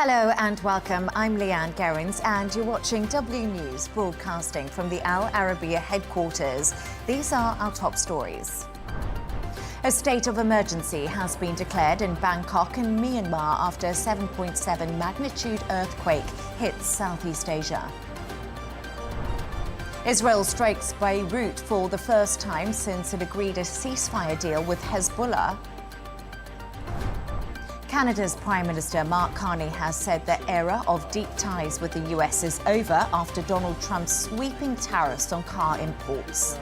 Hello and welcome. I'm Leigh Ann Gerrans and you're watching W News, broadcasting from the Al Arabiya headquarters. These are our top stories. A state of emergency has been declared in Bangkok in Myanmar after a 7.7 magnitude earthquake hit Southeast Asia. Israel strikes Beirut for the first time since it agreed a ceasefire deal with Hezbollah. Canada's Prime Minister Mark Carney has said the era of deep ties with the US is over after Donald Trump's sweeping tariffs on car imports.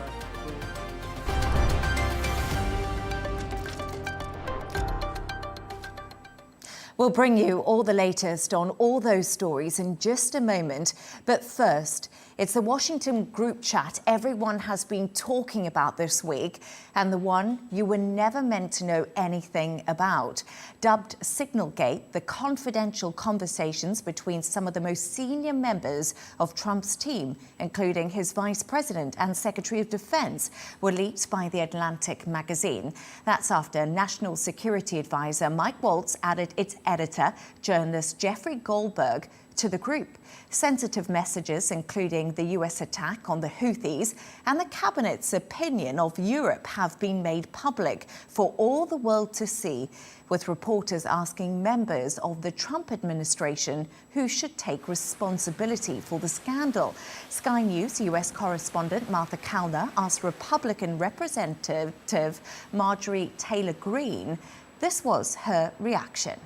We'll bring you all the latest on all those stories in just a moment. But first, it's the Washington group chat everyone has been talking about this week, and the one you were never meant to know anything about. Dubbed Signalgate, the confidential conversations between some of the most senior members of Trump's team, including his vice president and secretary of defense, were leaked by The Atlantic magazine. That's after National Security Advisor Mike Waltz added its editor, journalist Jeffrey Goldberg, to the group. Sensitive messages, including the US attack on the Houthis and the cabinet's opinion of Europe, have been made public for all the world to see, with reporters asking members of the Trump administration who should take responsibility for the scandal. Sky News US correspondent Martha Kelner asked Republican Representative Marjorie Taylor Greene. This was her reaction.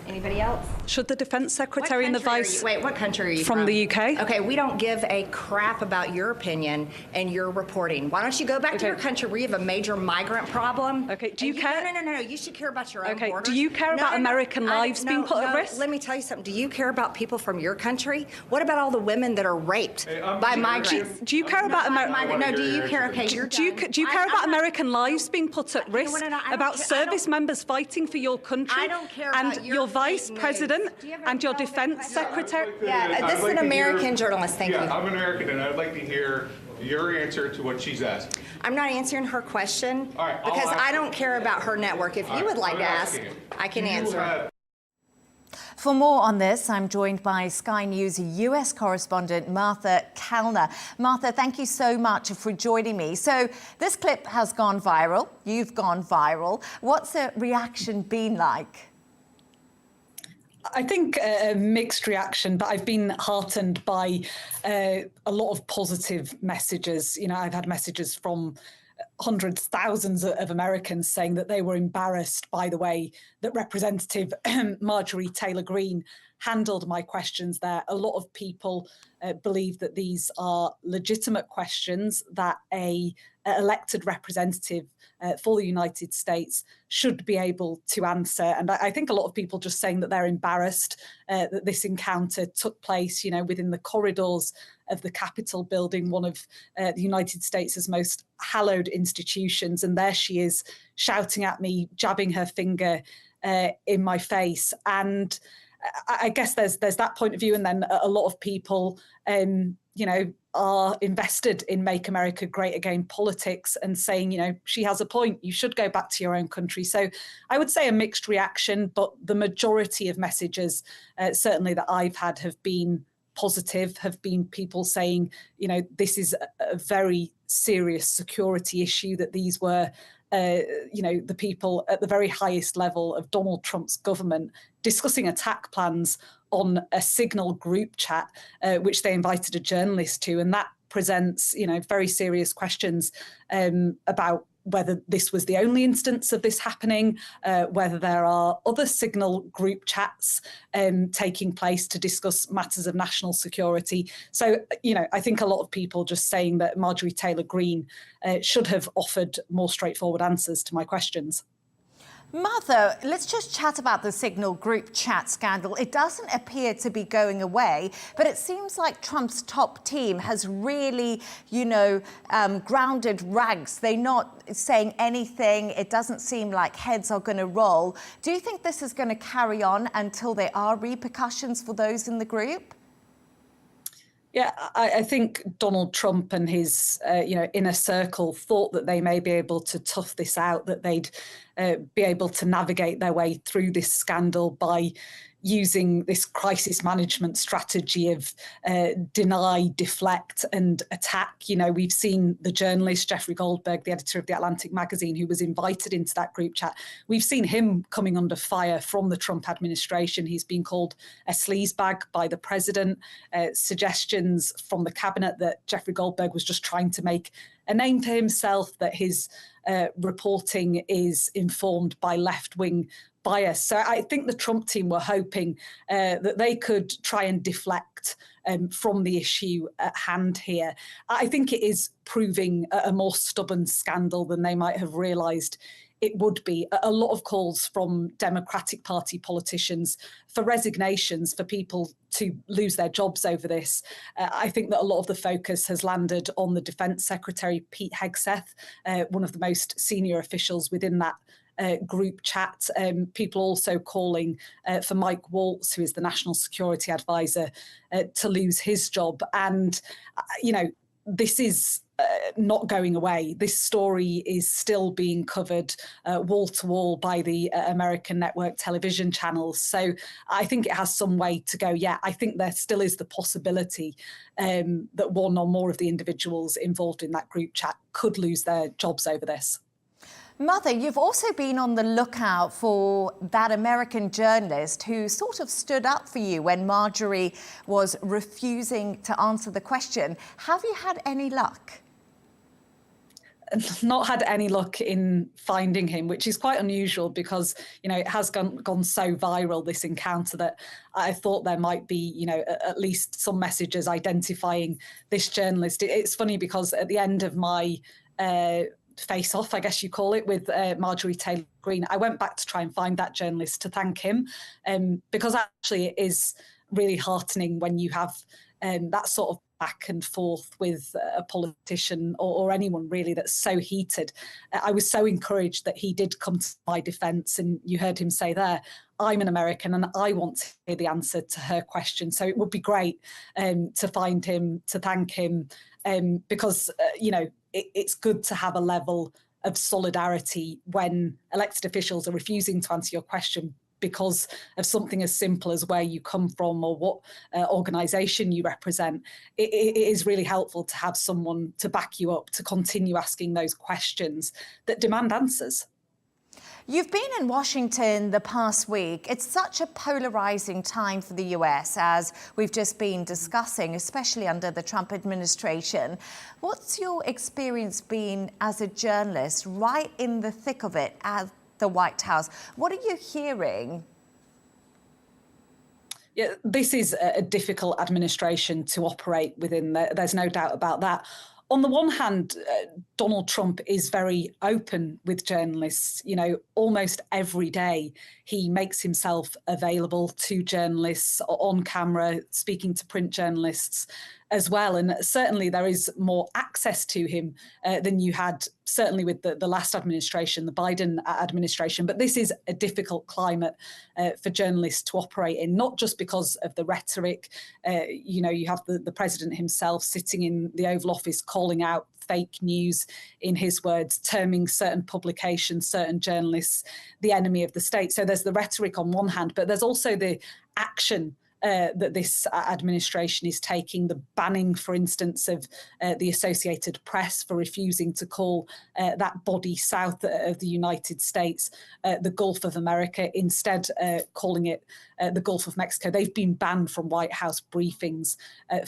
Anybody else? Should the Defence Secretary and the Vice... Wait, what country are you from? The UK. Okay, we don't give a crap about your opinion and your reporting. Why don't you go back to your country where you have a major migrant problem? Okay, do you care? No. You should care about your own Okay, borders. do you care about American lives being put at risk? Let me tell you something. Do you care about people from your country? What about all the women that are raped by migrants? Do you care about American... No, do you care? Okay, do you care about American lives being put at risk? About service members fighting for your country? I don't care about your Vice President and your Defense Secretary? Yeah, this is an American journalist. Thank you. Yeah, I'm American, and I'd like to hear your answer to what she's asking. I'm not answering her question because I don't care about her network. If you would like to ask, I can answer. For more on this, I'm joined by Sky News US correspondent Martha Kelner. Martha, thank you so much for joining me. So this clip has gone viral. You've gone viral. What's the reaction been like? I think a mixed reaction, but I've been heartened by a lot of positive messages. You know, I've had messages from hundreds, thousands of Americans saying that they were embarrassed by the way that Representative Marjorie Taylor Greene handled my questions there. A lot of people believe that these are legitimate questions that a elected representative for the United States should be able to answer. And I think a lot of people just saying that they're embarrassed that this encounter took place, you know, within the corridors of the Capitol building, one of the United States' most hallowed institutions. And there she is shouting at me, jabbing her finger in my face. And I guess there's that point of view. And then a lot of people, you know, are invested in Make America Great Again politics and saying, you know, she has a point. You should go back to your own country. So I would say a mixed reaction, but the majority of messages, certainly that I've had, have been positive, have been people saying, you know, this is a very serious security issue, that these were you know, the people at the very highest level of Donald Trump's government discussing attack plans on a Signal group chat, which they invited a journalist to. And that presents, you know, very serious questions about whether this was the only instance of this happening, whether there are other Signal group chats taking place to discuss matters of national security. So, you know, I think a lot of people just saying that Marjorie Taylor Greene should have offered more straightforward answers to my questions. Martha, let's just chat about the Signal group chat scandal. It doesn't appear to be going away, but it seems like Trump's top team has really, you know, grounded rags. They're not saying anything. It doesn't seem like heads are going to roll. Do you think this is going to carry on until there are repercussions for those in the group? Yeah, I think Donald Trump and his, you know, inner circle thought that they may be able to tough this out, that they'd be able to navigate their way through this scandal by using this crisis management strategy of deny, deflect and attack. You know, we've seen the journalist Jeffrey Goldberg, the editor of The Atlantic magazine, who was invited into that group chat. We've seen him coming under fire from the Trump administration. He's been called a sleazebag by the president. Suggestions from the cabinet that Jeffrey Goldberg was just trying to make a name for himself, that his reporting is informed by left-wing bias. So I think the Trump team were hoping that they could try and deflect from the issue at hand here. I think it is proving a more stubborn scandal than they might have realised it would be. A lot of calls from Democratic Party politicians for resignations, for people to lose their jobs over this. I think that a lot of the focus has landed on the Defence Secretary, Pete Hegseth, one of the most senior officials within that group chat. People also calling for Mike Waltz, who is the National Security Advisor, to lose his job. And, you know, this is not going away. This story is still being covered wall to wall by the American network television channels. So I think it has some way to go yet. I think there still is the possibility that one or more of the individuals involved in that group chat could lose their jobs over this. Martha, you've also been on the lookout for that American journalist who sort of stood up for you when Marjorie was refusing to answer the question. Have you had any luck? Not had any luck in finding him, which is quite unusual because, you know, it has gone so viral, this encounter, that I thought there might be, you know, at least some messages identifying this journalist. It's funny because at the end of my face-off, I guess you call it, with Marjorie Taylor Greene, I went back to try and find that journalist to thank him, because actually it is really heartening when you have that sort of back and forth with a politician or anyone really that's so heated. I was so encouraged that he did come to my defence, and you heard him say there, I'm an American and I want to hear the answer to her question. So it would be great to find him, to thank him, because, you know, it's good to have a level of solidarity when elected officials are refusing to answer your question because of something as simple as where you come from or what organisation you represent. It is really helpful to have someone to back you up, to continue asking those questions that demand answers. You've been in Washington the past week. It's such a polarizing time for the US, as we've just been discussing, especially under the Trump administration. What's your experience been as a journalist right in the thick of it at the White House? What are you hearing? Yeah, this is a difficult administration to operate within. There's no doubt about that. On the one hand, Donald Trump is very open with journalists. You know, almost every day he makes himself available to journalists on camera, speaking to print journalists as well. And certainly there is more access to him than you had certainly with the last administration, the Biden administration. But this is a difficult climate for journalists to operate in, not just because of the rhetoric. You know, you have the president himself sitting in the Oval Office calling out fake news, in his words, terming certain publications, certain journalists, the enemy of the state. So there's the rhetoric on one hand, but there's also the action that this administration is taking, the banning, for instance, of the Associated Press for refusing to call that body south of the United States the Gulf of America, instead calling it the Gulf of Mexico. They've been banned from White House briefings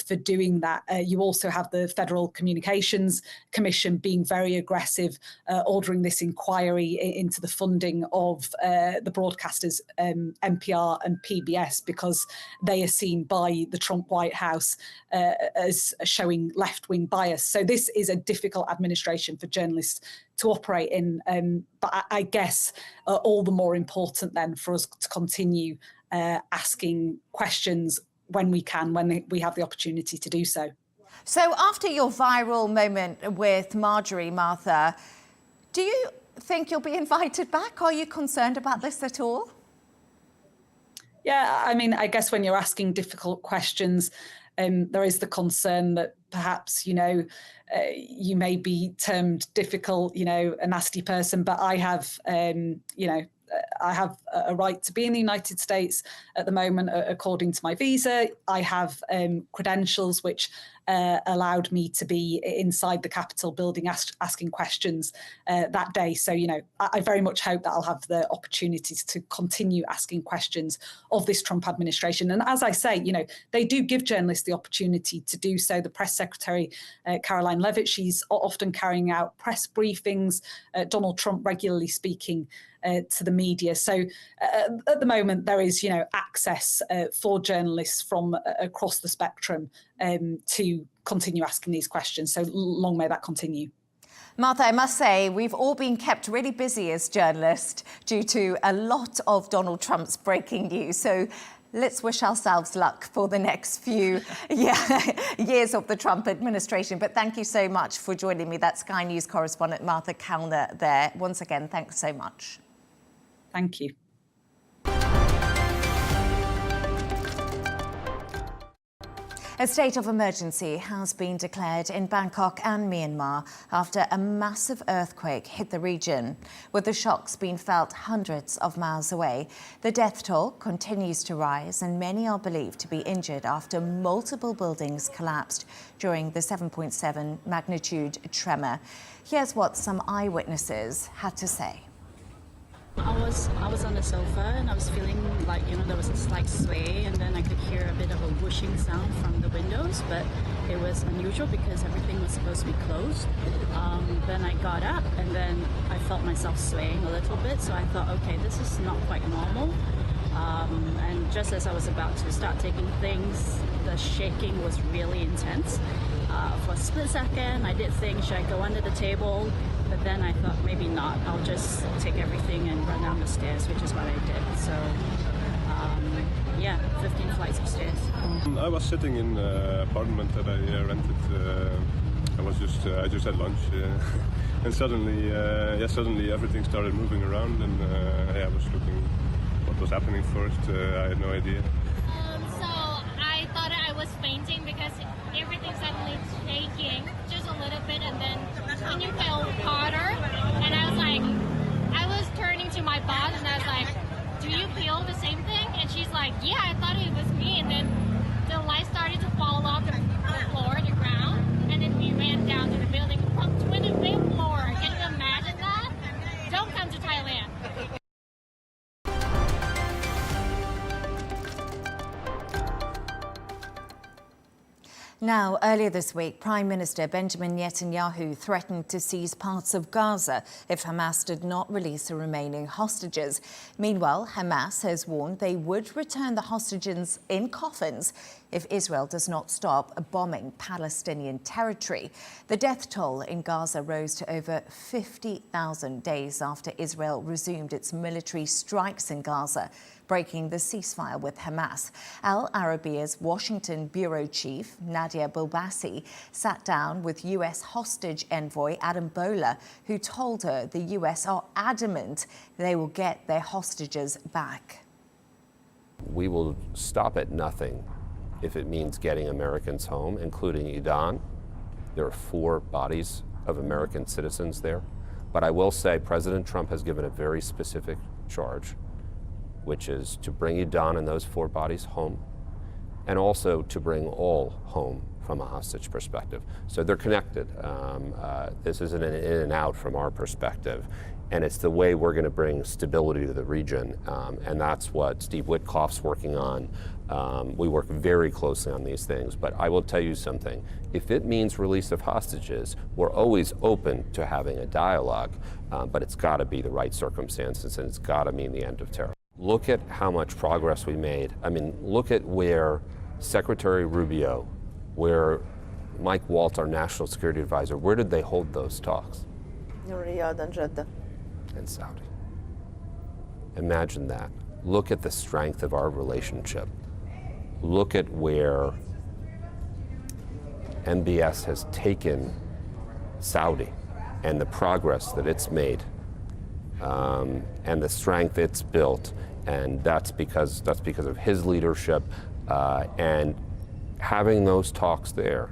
for doing that. You also have the Federal Communications Commission being very aggressive, ordering this inquiry into the funding of the broadcasters NPR and PBS, because they are seen by the Trump White House as showing left-wing bias. So this is a difficult administration for journalists to operate in. But I guess all the more important then for us to continue asking questions when we can, when we have the opportunity to do so. So after your viral moment with Marjorie, Martha, do you think you'll be invited back? Are you concerned about this at all? Yeah, I mean, I guess when you're asking difficult questions, there is the concern that perhaps, you may be termed difficult, a nasty person, but I have, I have a right to be in the United States at the moment, according to my visa. I have credentials which allowed me to be inside the Capitol building asking questions that day. So, I very much hope that I'll have the opportunities to continue asking questions of this Trump administration. And as I say, they do give journalists the opportunity to do so. The press secretary, Caroline Leavitt, she's often carrying out press briefings, Donald Trump regularly speaking to the media. So at the moment, there is, access for journalists from across the spectrum to continue asking these questions. So long may that continue. Martha, I must say, we've all been kept really busy as journalists due to a lot of Donald Trump's breaking news. So let's wish ourselves luck for the next few years of the Trump administration. But thank you so much for joining me. That's Sky News correspondent Martha Kelner there. Once again, thanks so much. Thank you. A state of emergency has been declared in Bangkok and Myanmar after a massive earthquake hit the region, with the shocks being felt hundreds of miles away. The death toll continues to rise, and many are believed to be injured after multiple buildings collapsed during the 7.7 magnitude tremor. Here's what some eyewitnesses had to say. I was on the sofa and I was feeling like, there was a slight sway, and then I could hear a bit of a whooshing sound from the windows, but it was unusual because everything was supposed to be closed. Then I got up and then I felt myself swaying a little bit, so I thought, okay, this is not quite normal. And just as I was about to start taking things, the shaking was really intense. For a split second, I did think, should I go under the table? But then I thought, maybe not. I'll just take everything and run down the stairs, which is what I did. So, 15 flights of stairs. I was sitting in an apartment that I rented. I just had lunch, and suddenly everything started moving around, and I was looking what was happening first. I had no idea. So I thought I was fainting because everything suddenly shaking just a little bit, and then when you feel harder, and I was turning to my boss and I was like, do you feel the same thing? And she's like, yeah, I thought it was me. And then the light started to fall off the floor, the ground, and then we ran down to the building from 25th floor. Can you imagine that? Don't come to Thailand. Now, earlier this week, Prime Minister Benjamin Netanyahu threatened to seize parts of Gaza if Hamas did not release the remaining hostages. Meanwhile, Hamas has warned they would return the hostages in coffins if Israel does not stop bombing Palestinian territory. The death toll in Gaza rose to over 50,000 days after Israel resumed its military strikes in Gaza, breaking the ceasefire with Hamas. Al Arabia's Washington bureau chief, Nadia Bilbassi, sat down with U.S. hostage envoy Adam Boehler, who told her the U.S. are adamant they will get their hostages back. We will stop at nothing if it means getting Americans home, including Idan. There are 4 bodies of American citizens there. But I will say President Trump has given a very specific charge, which is to bring Idan and those 4 bodies home, and also to bring all home from a hostage perspective. So they're connected. This isn't an in and out from our perspective. And it's the way we're going to bring stability to the region. And that's what Steve Witkoff's working on. We work very closely on these things. But I will tell you something. If it means release of hostages, we're always open to having a dialogue. But it's got to be the right circumstances, and it's got to mean the end of terror. Look at how much progress we made. I mean, look at where Secretary Rubio, where Mike Waltz, our national security advisor, where did they hold those talks? Riyadh and Jeddah. And Saudi. Imagine that. Look at the strength of our relationship. Look at where MBS has taken Saudi and the progress that it's made, and the strength it's built, and that's because of his leadership, and having those talks there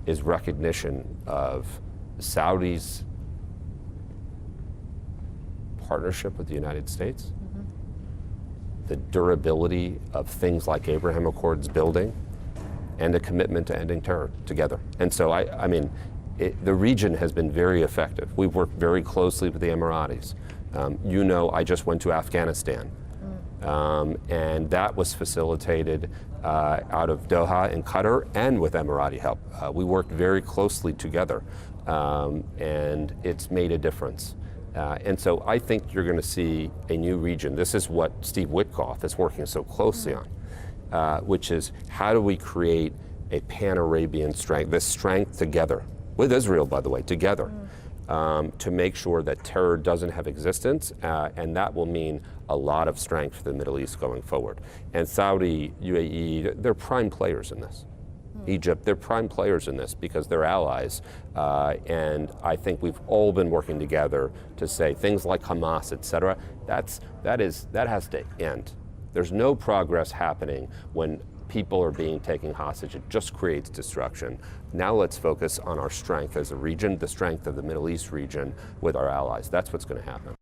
is recognition of Saudi's partnership with the United States, the durability of things like Abraham Accords building, and a commitment to ending terror together. And so, I mean, the region has been very effective. We've worked very closely with the Emiratis. You know, I just went to Afghanistan, and that was facilitated out of Doha in Qatar and with Emirati help. We worked very closely together, and it's made a difference. And so I think you're going to see a new region. This is what Steve Witkoff is working so closely on, which is how do we create a pan-Arabian strength, this strength together, with Israel, by the way, together, to make sure that terror doesn't have existence, and that will mean a lot of strength for the Middle East going forward. And Saudi, UAE, they're prime players in this. Egypt, they're prime players in this because they're allies. And I think we've all been working together to say things like Hamas, et cetera, that has to end. There's no progress happening when people are being taken hostage. It just creates destruction. Now let's focus on our strength as a region, the strength of the Middle East region with our allies. That's what's going to happen.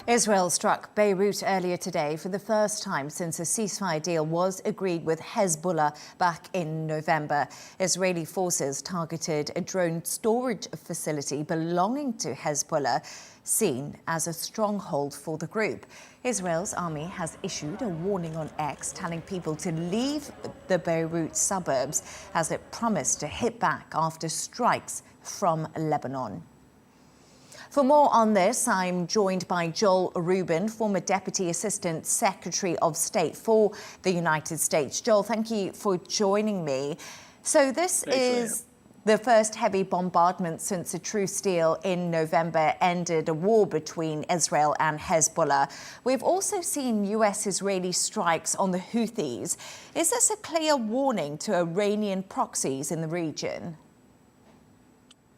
Israel struck Beirut earlier today for the first time since a ceasefire deal was agreed with Hezbollah back in November. Israeli forces targeted a drone storage facility belonging to Hezbollah, seen as a stronghold for the group. Israel's army has issued a warning on X, telling people to leave the Beirut suburbs as it promised to hit back after strikes from Lebanon. For more on this, I'm joined by Joel Rubin, former Deputy Assistant Secretary of State for the United States. Joel, thank you for joining me. So this is the first heavy bombardment since a truce deal in November ended a war between Israel and Hezbollah. We've also seen US-Israeli strikes on the Houthis. Is this a clear warning to Iranian proxies in the region?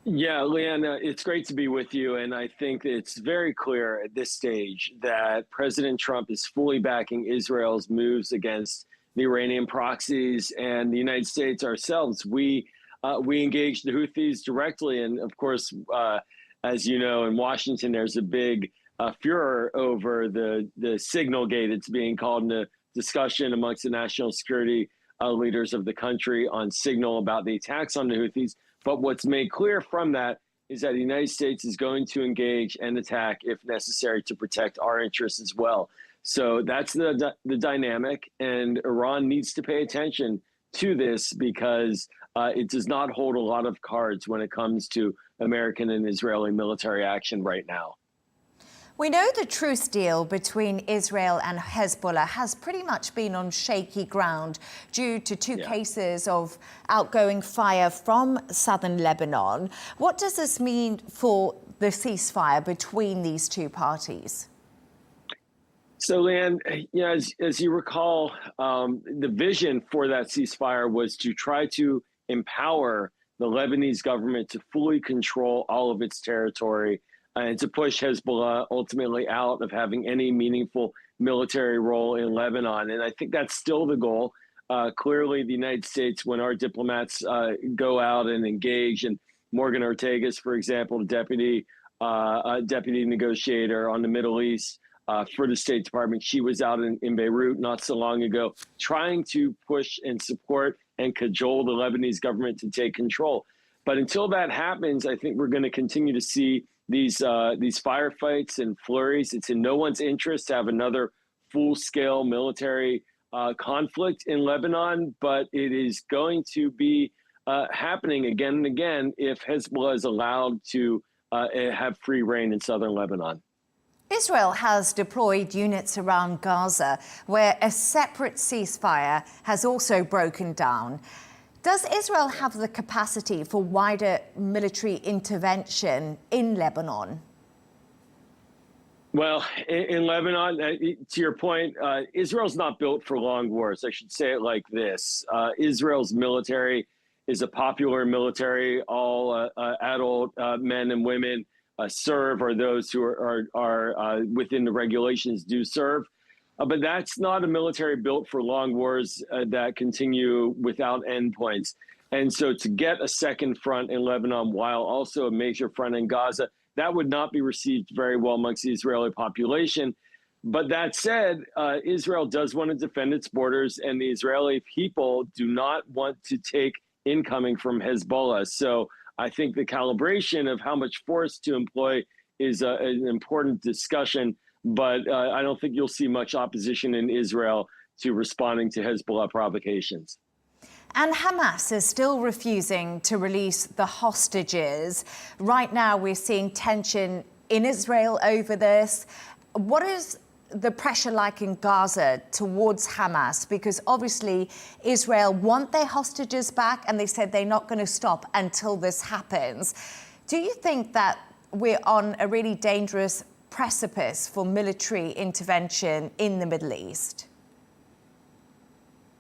Yeah, Leigh Ann, it's great to be with you. And I think it's very clear at this stage that President Trump is fully backing Israel's moves against the Iranian proxies, and the United States ourselves. We engaged the Houthis directly. And of course, as you know, in Washington, there's a big furor over the signal gate. It's being called in a discussion amongst the national security leaders of the country on signal about the attacks on the Houthis. But what's made clear from that is that the United States is going to engage and attack if necessary to protect our interests as well. So that's the dynamic, and Iran needs to pay attention to this because it does not hold a lot of cards when it comes to American and Israeli military action right now. We know the truce deal between Israel and Hezbollah has pretty much been on shaky ground due to two cases of outgoing fire from southern Lebanon. What does this mean for the ceasefire between these two parties? So, Leigh Ann, as you recall, the vision for that ceasefire was to try to empower the Lebanese government to fully control all of its territory and to push Hezbollah ultimately out of having any meaningful military role in Lebanon. And I think that's still the goal. Clearly, the United States, when our diplomats go out and engage, and Morgan Ortegas, for example, the deputy negotiator on the Middle East for the State Department, she was out in Beirut not so long ago, trying to push and support and cajole the Lebanese government to take control. But until that happens, I think we're going to continue to see these firefights and flurries. It's in no one's interest to have another full-scale military conflict in Lebanon, but it is going to be happening again and again if Hezbollah is allowed to have free reign in southern Lebanon. Israel has deployed units around Gaza, where a separate ceasefire has also broken down. Does Israel have the capacity for wider military intervention in Lebanon? Well, in Lebanon, to your point, Israel's not built for long wars. I should say it like this. Israel's military is a popular military, all adult men and women serve or those who are within the regulations do serve. But that's not a military built for long wars that continue without endpoints. And so to get a second front in Lebanon while also a major front in Gaza, that would not be received very well amongst the Israeli population. But that said, Israel does want to defend its borders, and the Israeli people do not want to take incoming from Hezbollah. So I think the calibration of how much force to employ is an important discussion, but I don't think you'll see much opposition in Israel to responding to Hezbollah provocations. And Hamas is still refusing to release the hostages. Right now, we're seeing tension in Israel over this. What is the pressure like in Gaza towards Hamas? Because obviously Israel want their hostages back, and they said they're not going to stop until this happens. Do you think that we're on a really dangerous precipice for military intervention in the Middle East?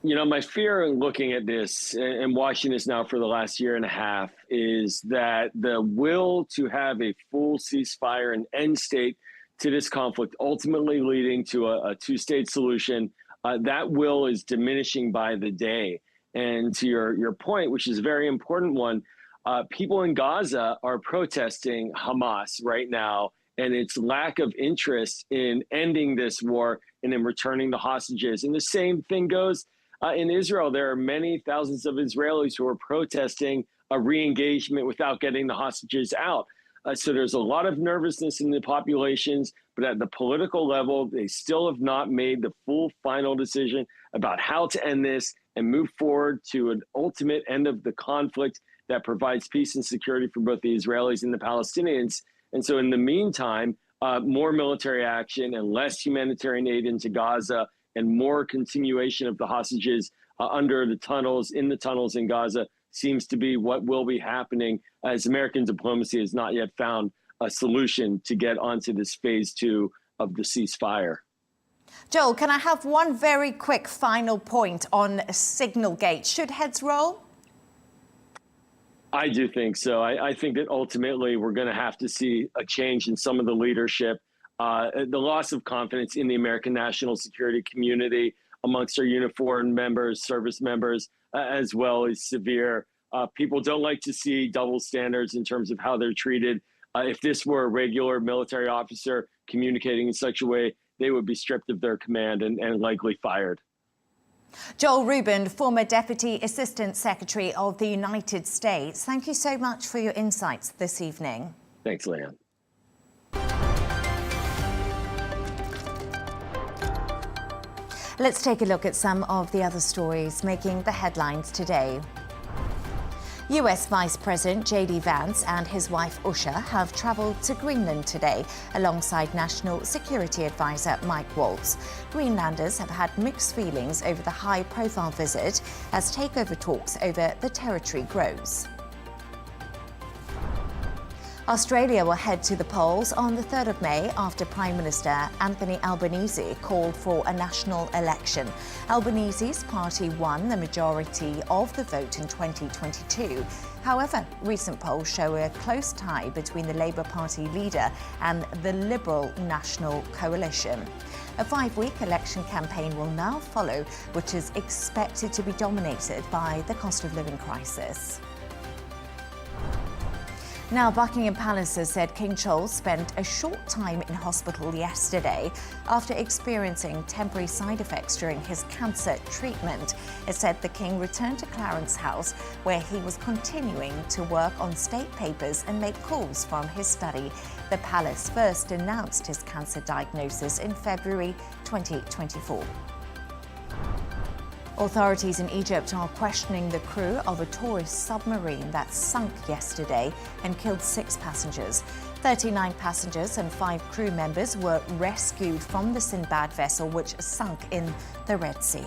You know, my fear in looking at this and watching this now for the last year and a half is that the will to have a full ceasefire and end state to this conflict, ultimately leading to a two-state solution, that will is diminishing by the day. And to your point, which is a very important one, people in Gaza are protesting Hamas right now and its lack of interest in ending this war and in returning the hostages. And the same thing goes in Israel. There are many thousands of Israelis who are protesting a re-engagement without getting the hostages out. So there's a lot of nervousness in the populations, but at the political level, they still have not made the full final decision about how to end this and move forward to an ultimate end of the conflict that provides peace and security for both the Israelis and the Palestinians. And so in the meantime, more military action and less humanitarian aid into Gaza and more continuation of the hostages under the tunnels, in the tunnels in Gaza, seems to be what will be happening as American diplomacy has not yet found a solution to get onto this phase 2 of the ceasefire. Joel, can I have one very quick final point on Signalgate? Should heads roll? I do think so. I think that ultimately we're going to have to see a change in some of the leadership, the loss of confidence in the American national security community amongst our uniformed members, service members, as well as severe. People don't like to see double standards in terms of how they're treated. If this were a regular military officer communicating in such a way, they would be stripped of their command and likely fired. Joel Rubin, former Deputy Assistant Secretary of the United States, thank you so much for your insights this evening. Thanks, Leigh Ann. Let's take a look at some of the other stories making the headlines today. US Vice President J.D. Vance and his wife Usha have travelled to Greenland today alongside National Security Advisor Mike Waltz. Greenlanders have had mixed feelings over the high-profile visit as takeover talks over the territory grows. Australia will head to the polls on the 3rd of May after Prime Minister Anthony Albanese called for a national election. Albanese's party won the majority of the vote in 2022. However, recent polls show a close tie between the Labour Party leader and the Liberal National Coalition. A 5-week election campaign will now follow, which is expected to be dominated by the cost of living crisis. Now, Buckingham Palace has said King Charles spent a short time in hospital yesterday after experiencing temporary side effects during his cancer treatment. It said the King returned to Clarence House, where he was continuing to work on state papers and make calls from his study. The palace first announced his cancer diagnosis in February 2024. Authorities in Egypt are questioning the crew of a tourist submarine that sunk yesterday and killed 6 passengers. 39 passengers and 5 crew members were rescued from the Sinbad vessel, which sunk in the Red Sea.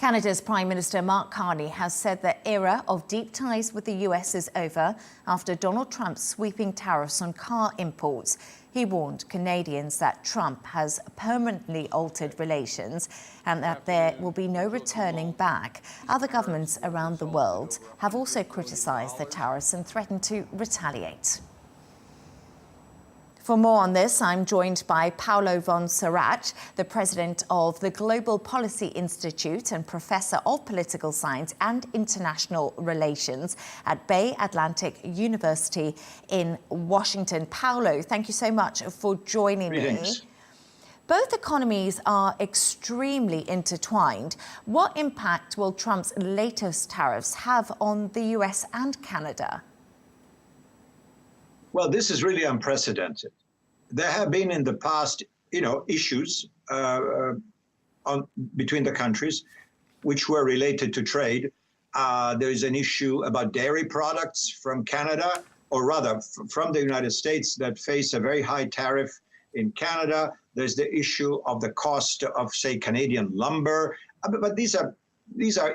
Canada's Prime Minister Mark Carney has said the era of deep ties with the US is over after Donald Trump's sweeping tariffs on car imports. He warned Canadians that Trump has permanently altered relations and that there will be no returning back. Other governments around the world have also criticised the tariffs and threatened to retaliate. For more on this, I'm joined by Paolo von Schirach, the president of the Global Policy Institute and professor of political science and international relations at Bay Atlantic University in Washington. Paolo, thank you so much for joining me. Both economies are extremely intertwined. What impact will Trump's latest tariffs have on the US and Canada? Well, this is really unprecedented. There have been in the past, issues between the countries which were related to trade. There is an issue about dairy products from Canada, or rather from the United States, that face a very high tariff in Canada. There's the issue of the cost of, say, Canadian lumber. But these are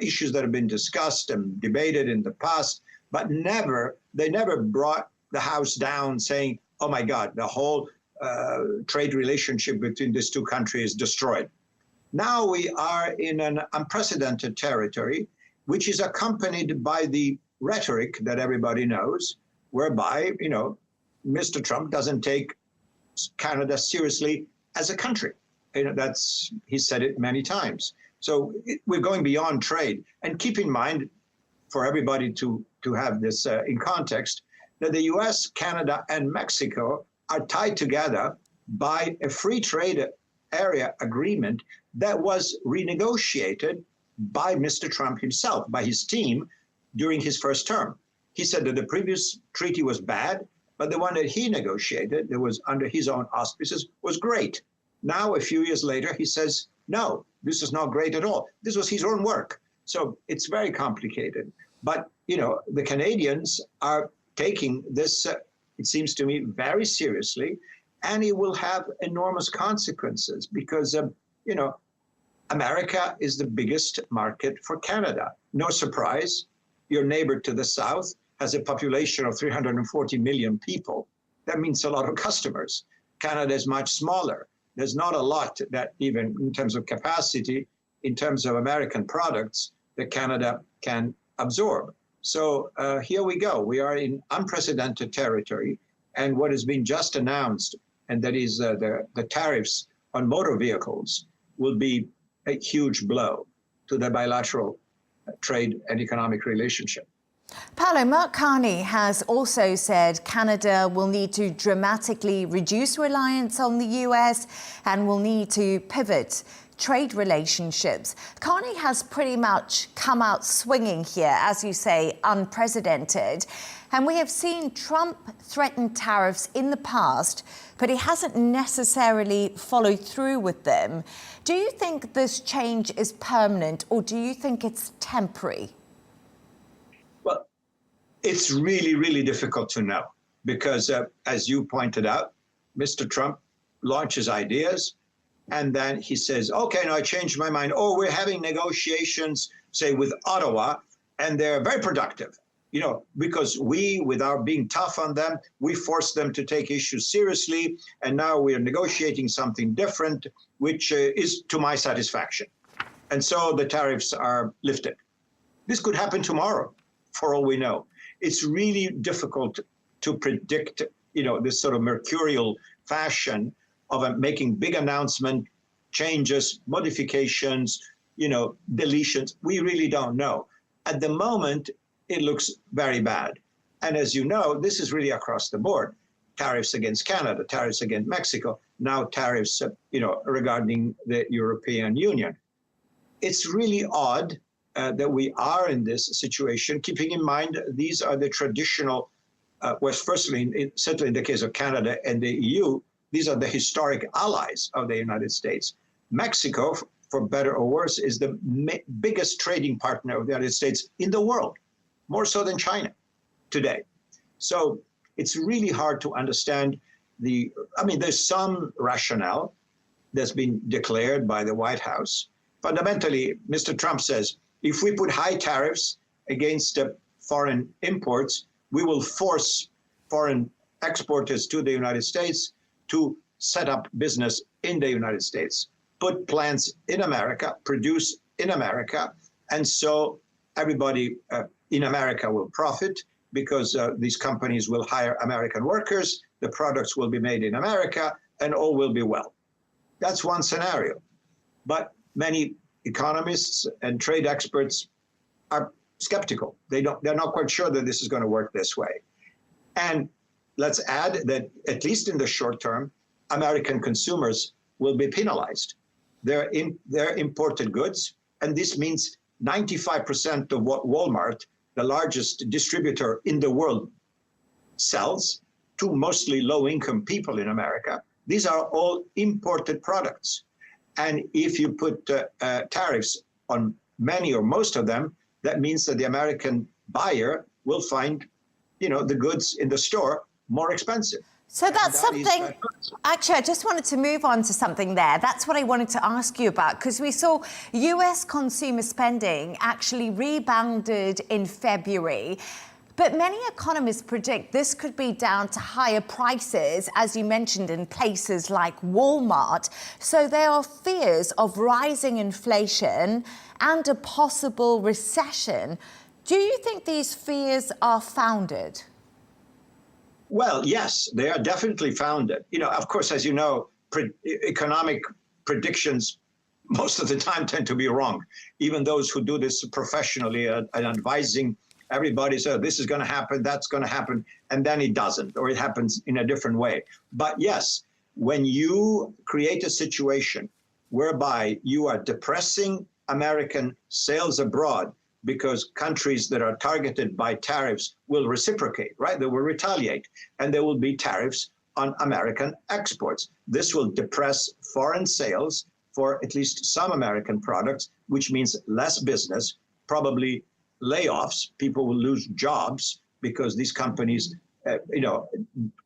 issues that have been discussed and debated in the past, but they never brought the House down saying, oh my God, the whole trade relationship between these two countries is destroyed. Now we are in an unprecedented territory, which is accompanied by the rhetoric that everybody knows, whereby, Mr. Trump doesn't take Canada seriously as a country. He said it many times. So we're going beyond trade. And keep in mind, for everybody to have this in context, that the US, Canada, and Mexico are tied together by a free trade area agreement that was renegotiated by Mr. Trump himself, by his team, during his first term. He said that the previous treaty was bad, but the one that he negotiated, that was under his own auspices, was great. Now, a few years later, he says, no, this is not great at all. This was his own work. So it's very complicated. But, the Canadians are taking this, it seems to me, very seriously, and it will have enormous consequences because, America is the biggest market for Canada. No surprise, your neighbor to the south has a population of 340 million people. That means a lot of customers. Canada is much smaller. There's not a lot that, even in terms of capacity, in terms of American products, that Canada can absorb. So here we go. We are in unprecedented territory. And what has been just announced, and that is the tariffs on motor vehicles, will be a huge blow to the bilateral trade and economic relationship. Paolo, Mark Carney has also said Canada will need to dramatically reduce reliance on the US and will need to pivot trade relationships. Carney has pretty much come out swinging here, as you say, unprecedented. And we have seen Trump threaten tariffs in the past, but he hasn't necessarily followed through with them. Do you think this change is permanent, or do you think it's temporary? Well, it's really, really difficult to know because, as you pointed out, Mr. Trump launches ideas, and then he says, okay, now I changed my mind. Oh, we're having negotiations, say, with Ottawa, and they're very productive, because we, without being tough on them, we forced them to take issues seriously. And now we are negotiating something different, which is to my satisfaction. And so the tariffs are lifted. This could happen tomorrow, for all we know. It's really difficult to predict, this sort of mercurial fashion of making big announcement, changes, modifications, deletions. We really don't know. At the moment, it looks very bad. And as you know, this is really across the board. Tariffs against Canada, tariffs against Mexico, now tariffs, regarding the European Union. It's really odd that we are in this situation, keeping in mind these are the traditional, firstly, certainly in the case of Canada and the EU, these are the historic allies of the United States. Mexico, for better or worse, is the biggest trading partner of the United States in the world, more so than China today. So it's really hard to understand there's some rationale that's been declared by the White House Fundamentally, Mr. Trump says, if we put high tariffs against foreign imports, we will force foreign exporters to the United States to set up business in the United States, put plants in America, produce in America, and so everybody in America will profit because these companies will hire American workers, the products will be made in America, and all will be well. That's one scenario. But many economists and trade experts are skeptical. They're not quite sure that this is going to work this way. And let's add that, at least in the short term, American consumers will be penalized. They're imported goods, and this means 95% of what Walmart, the largest distributor in the world, sells to mostly low-income people in America. These are all imported products. And if you put tariffs on many or most of them, that means that the American buyer will find, the goods in the store more expensive. So that's something, actually, I just wanted to move on to something there. That's what I wanted to ask you about, because we saw US consumer spending actually rebounded in February. But many economists predict this could be down to higher prices, as you mentioned, in places like Walmart. So there are fears of rising inflation and a possible recession. Do you think these fears are founded? Well, yes, they are definitely founded. Of course, as you know, economic predictions most of the time tend to be wrong. Even those who do this professionally and advising everybody says this is going to happen, that's going to happen, and then it doesn't, or it happens in a different way. But yes, when you create a situation whereby you are depressing American sales abroad because countries that are targeted by tariffs will reciprocate, right? They will retaliate, and there will be tariffs on American exports. This will depress foreign sales for at least some American products, which means less business, probably layoffs. People will lose jobs because these companies,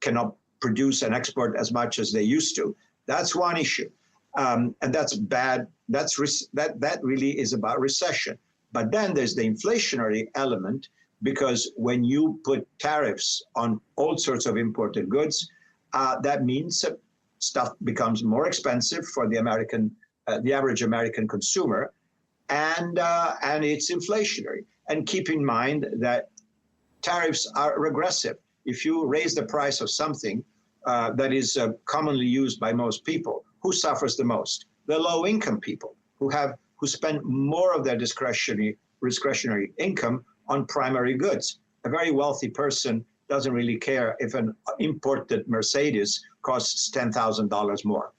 cannot produce and export as much as they used to. That's one issue, and that's bad. That really is about recession. But then there's the inflationary element, because when you put tariffs on all sorts of imported goods, that means stuff becomes more expensive for the average American consumer, and it's inflationary. And keep in mind that tariffs are regressive. If you raise the price of something that is commonly used by most people, who suffers the most? The low-income people who spend more of their discretionary income on primary goods. A very wealthy person doesn't really care if an imported Mercedes costs $10,000 more.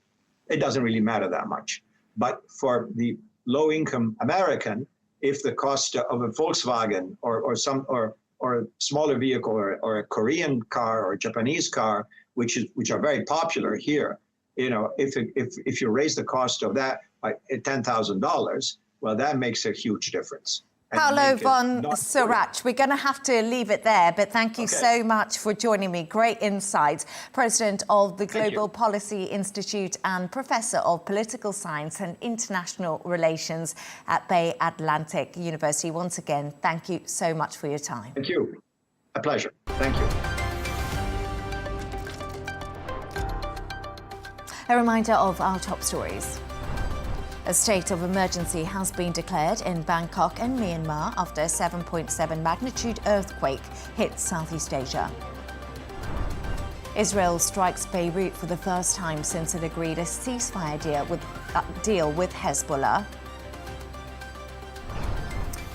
It doesn't really matter that much. But for the low-income American, if the cost of a Volkswagen or a smaller vehicle or a Korean car or a Japanese car, which are very popular here, if you raise the cost of that by $10,000, well, that makes a huge difference. Paolo von Schirach, we're going to have to leave it there, but thank you so much for joining me. Great insights. President of the Global Policy Institute and Professor of Political Science and International Relations at Bay Atlantic University. Once again, thank you so much for your time. Thank you. A pleasure. Thank you. A reminder of our top stories. A state of emergency has been declared in Bangkok and Myanmar after a 7.7 magnitude earthquake hit Southeast Asia. Israel strikes Beirut for the first time since it agreed a ceasefire deal with Hezbollah.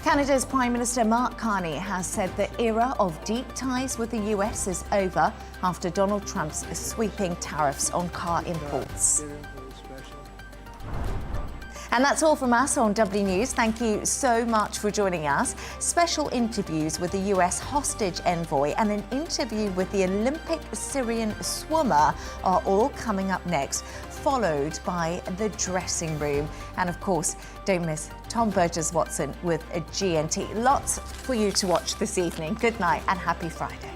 Canada's Prime Minister Mark Carney has said the era of deep ties with the US is over after Donald Trump's sweeping tariffs on car imports. And that's all from us on W News. Thank you so much for joining us. Special interviews with the US hostage envoy and an interview with the Olympic Syrian swimmer are all coming up next, followed by the dressing room. And of course, don't miss Tom Burgess-Watson with a GNT. Lots for you to watch this evening. Good night and happy Friday.